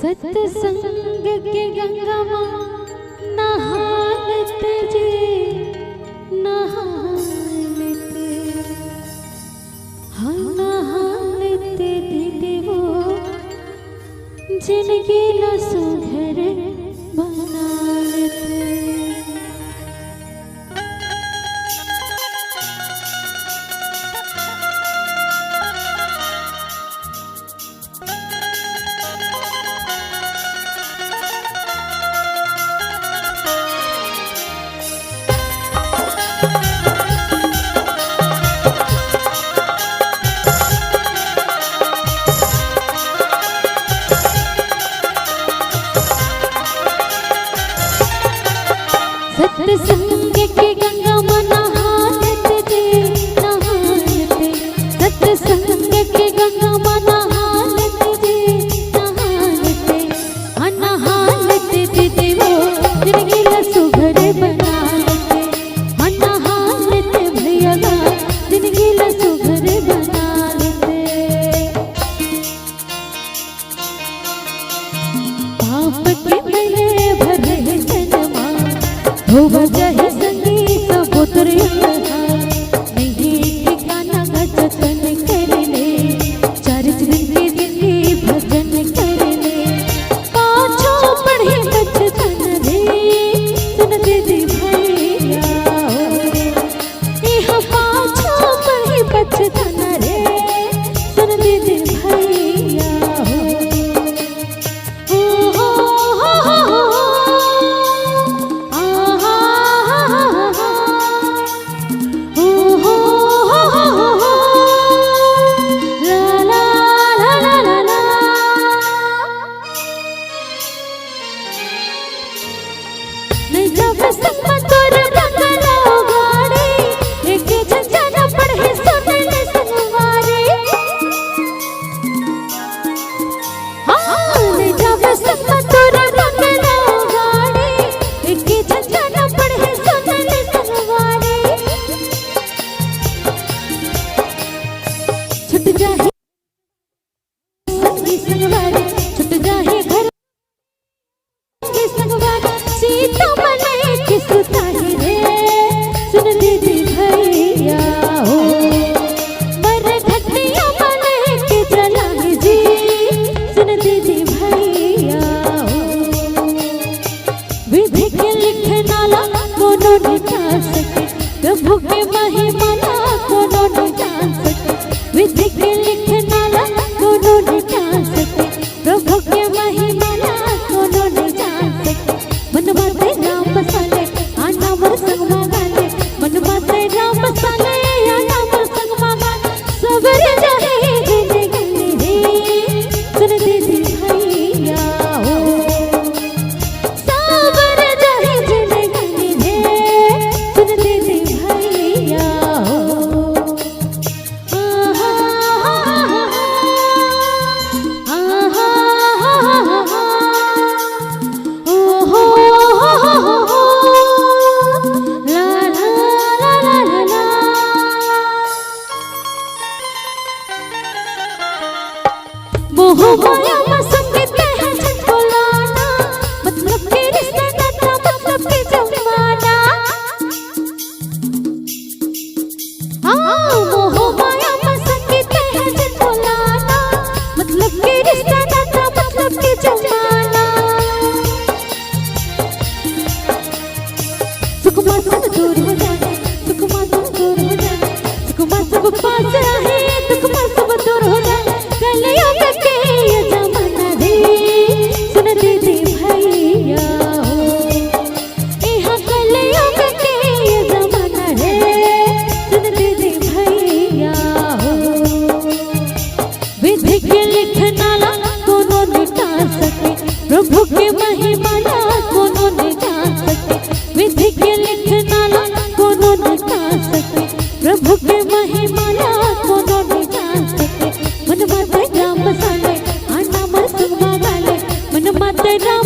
सत्संग के गंगा माँ नहालते जे नहालते हाँ नहालते दीदी वो जिनकी न सुधर बना लेते। सत्संग के गंगा माँ नहालते जे नहालते सत्संग के गंगा माँ नहालते जे नहालते हाँ नहालते दीदी वो जिंदगी ला सुघर बना लेते हाँ नहालते भैया जिंदगी ला सुघर बना लेते। पाप के मैले भरे जन्मा हो बजाए संगीत पुत्र नहीं ठिकाना भजन कर ले चार दिन के जिंदगी भजन कर ले पाछो पढ़े बचतन रे सुन दीदी भैया यहाँ पाछो पढ़े बचतन रे सुन दीदी भैया प्रभु के महिमा ना कोनो न जान सके विधि के लिखना ला कोनो न जान सके प्रभु के महिमा ना कोनो न जान सके मन बाते राम बसाले आना मोर संग मागाले मन बाते राम बसाले आना मोर संग मागाले सबर जाहे गले गले रे सुन दीदी भैया सबर जाहे गले गले रे सुन दीदी माया संगीत है बोलाना मतलब के रिश्ता नाता मतलब के जमाना मोह माया संगीत है बोलाना मतलब के रिश्ता नाता मतलब के जमाना सुखमा सब दूर हो जाए सुखमा सब दूर हो जाए सुखमा सब पास आए दुखमा सब दूर हो जाए कलयुग के प्रभु के महिमा ना कोनो न जान सके विधि के लिखना ला कोनो न जान सके प्रभु के महिमा ना कोनो न जान सके मन माते राम बसाले आना मोर संग मागाले मन माते राम